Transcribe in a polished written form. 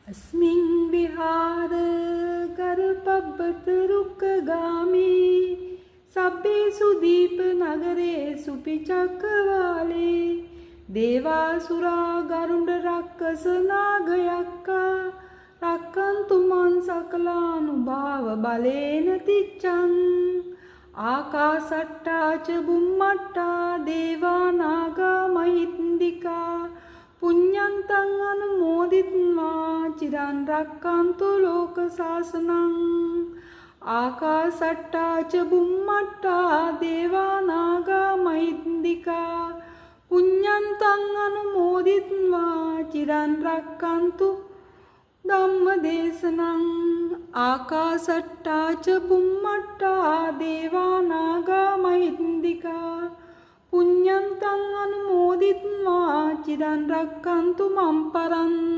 अस्मिन् विहार गर्पबतरुकगामी सब्बेषु दीपनगरेषु पिचक्कवाले देवासुरा गरुड राक्षस नागयक्का रक्कन्तु मां सकलानुभाव बलेन तिच्ඡन् आकाशट्टा च बुम्मट्टा देवा नागा महिन्दिका පුඤ්ඤන්තං අනුමෝදිත්වා චිරන් රක්칸තු ලෝක සාසනං ආකාසට්ටා ච බුම්මට්ටා දේවා නාග මහින්దికා පුඤ්ඤන්තං අනුමෝදිත්වා චිරන් රක්칸තු ධම්මදේශනං ආකාසට්ටා ච බුම්මට්ටා දේවා නාග මහින්దికා පුඤ්ඤන්තං අනුමෝදිත්වා චිරන් රක්칸තු මම් පරන්ති